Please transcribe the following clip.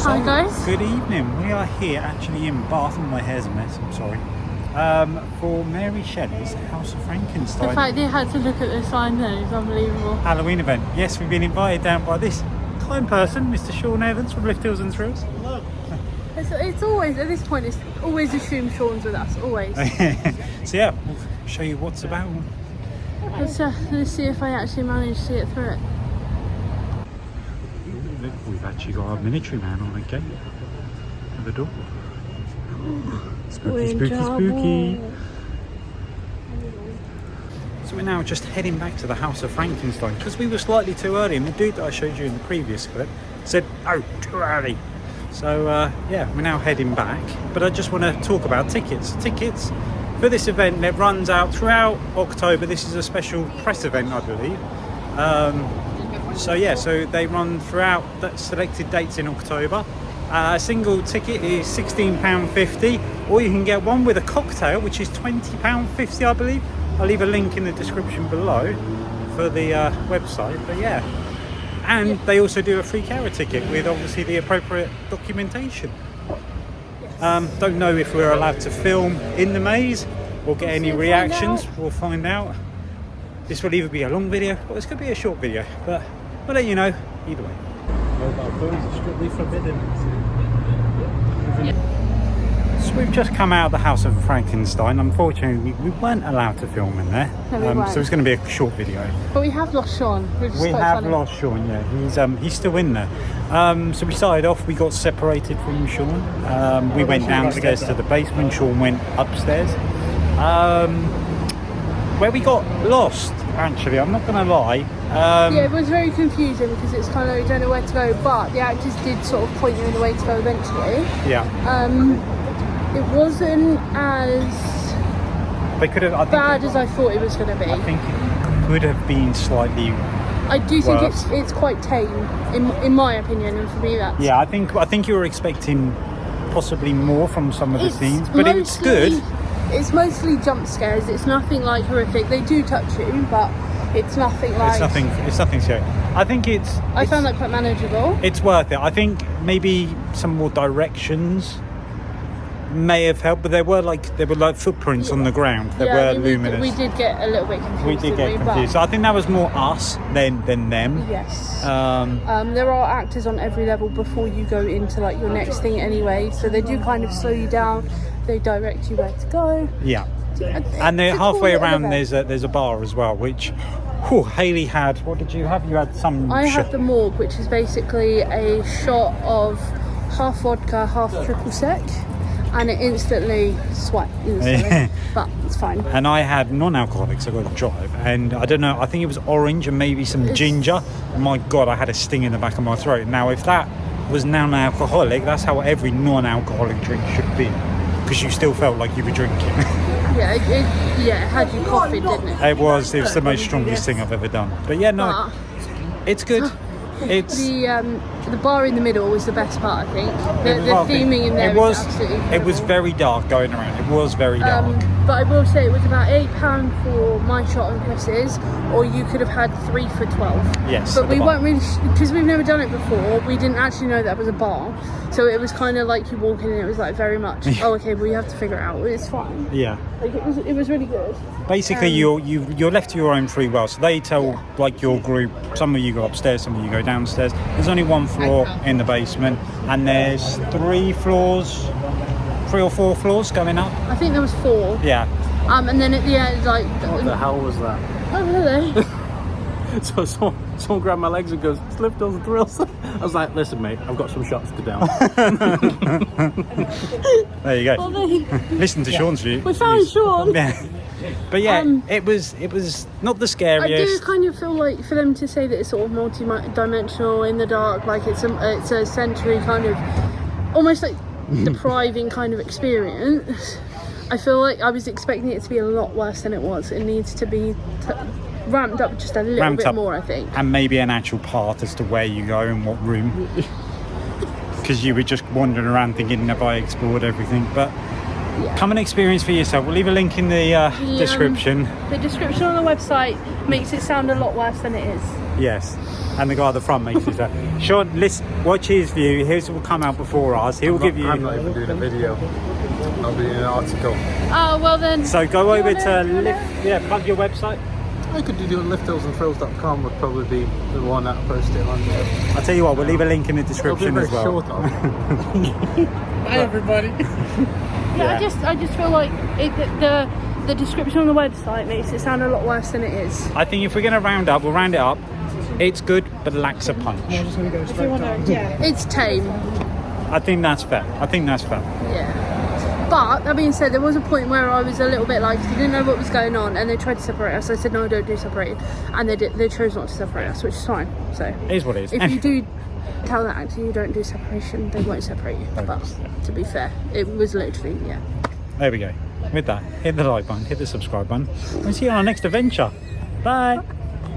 Hi guys. Good evening. We are here actually in Bath, and my hair's a mess, I'm sorry. For Mary Shelley's House of Frankenstein. The fact they had to look at the sign there is unbelievable. Halloween event. Yes, we've been invited down by this kind person, Mr. Sean Evans from Lift Hills and Thrills. Hello. It's always, at this point, it's always assumed Sean's with us, always. So yeah, we'll show you what's about. Let's see if I actually manage to see it through it. Look, we've actually got our military man on a gate at the door. Spooky, spooky, spooky. So we're now just heading back to the House of Frankenstein because we were slightly too early, and the dude that I showed you in the previous clip said, "Oh, too early." So yeah, we're now heading back. But I just want to talk about tickets. Tickets for this event, it runs out throughout October. This is a special press event, I believe. So yeah, so they run throughout the selected dates in October. A single ticket is £16.50, or you can get one with a cocktail, which is £20.50, I believe. I'll leave a link in the description below for the website. But yeah, and they also do a free carer ticket with obviously the appropriate documentation. Don't know if we're allowed to film in the maze or get any reactions. We'll find out. This will either be a long video or this could be a short video, but we'll let you know either way. Mobile phones are strictly forbidden. So we've just come out of the House of Frankenstein. Unfortunately, we weren't allowed to film in there. No, we weren't. So it's going to be a short video. But we have lost Sean, which is We quite have funny. lost Sean, yeah. He's still in there. So we started off, we got separated from Sean. We went downstairs to the basement, Sean went upstairs. Where we got lost, actually, I'm not going to lie. Yeah, it was very confusing because it's kind of, you don't know where to go, but the actors did sort of point you in the way to go eventually. Yeah. It wasn't as They could have, bad as I thought it was going to be. I think it could have been slightly. I do think worse. it's quite tame, in my opinion, and for me that's... Yeah, I think you were expecting possibly more from some of the scenes, but it was good. It's mostly jump scares. It's nothing like horrific. They do touch you, but it's nothing like... It's nothing scary. I think I found that quite manageable. it's worth it. I think maybe some more directions may have helped, but there were like footprints on the ground that were luminous. We did get a little bit confused. We did get confused. So I think that was more us than them. Yes. There are actors on every level before you go into like your next thing anyway, so they do kind of slow you down. They direct you where to go. Yeah. And then halfway around there's a bar as well, which Hayley had. What did you have? You had some. I had the morgue, which is basically a shot of half vodka, half triple sec, and it instantly sweat. But it's fine. And I had non-alcoholics. I got to drive, and I don't know. I think it was orange and maybe some ginger. My God, I had a sting in the back of my throat. Now, if that was non-alcoholic, that's how every non-alcoholic drink should be, because you still felt like you were drinking. Yeah, it had you coughing, didn't it? It was the most strongest thing I've ever done. But yeah, no, it's good. It's the bar in the middle was the best part, I think. The theming in there was absolutely incredible. It was very dark going around. It was very dark. But I will say it was about £8 for my shot and Chris's, or you could have had 3 for 12. Yes. But we weren't really, because we've never done it before, we didn't actually know that was a bar. So it was kind of like you walk in and it was like very much, oh, okay, well, you have to figure it out. It's fine. Yeah. Like it was really good. Basically, you're left to your own free will. So they tell like your group, some of you go upstairs, some of you go downstairs. There's only one floor in the basement, and there's 3 or 4 floors going up. I think there was 4. Yeah. And then at the end, like... What the hell was that? Oh, really? So someone grabbed my legs and goes, "It's Lift Hills and Thrills." I was like, "Listen, mate, I've got some shots to down." There you go. Well, Listen to Sean's view. we found Sean. Yeah. But yeah, it was not the scariest. I do kind of feel like for them to say that it's sort of multi-dimensional in the dark, like it's a sensory kind of, almost like depriving kind of experience. I feel like I was expecting it to be a lot worse than it was. It needs to be ramped up just a little bit more, I think. And maybe an actual path as to where you go and what room. Because you were just wandering around thinking, have I explored everything? But Come and experience for yourself. We'll leave a link in the description. The description on the website makes it sound a lot worse than it is. Yes, and the guy at the front makes it. Sean, watch his view. His will come out before ours. He'll give you. I'm not even doing a video. I'll be in an article. Oh well then. So go over to lift. Yeah, plug your website. I could do liftdillsandthrills.com would probably be the one that I post it on there. I'll tell you what. We'll leave a link in the description as well. Short of. Bye everybody. Yeah, I just feel like the description on the website makes it sound a lot worse than it is. I think if we're going to round up, we'll round it up. It's good, but lacks a punch. It's tame. I think that's fair. Yeah. But that being said, there was a point where I was a little bit like, you didn't know what was going on, and they tried to separate us. I said, no, don't do separating, and they chose not to separate us, which is fine. So It is what it is. if you do tell that actor you don't do separation, they won't separate you. But to be fair, it was literally There we go. With that, hit the like button, hit the subscribe button, and see you on our next adventure. Bye.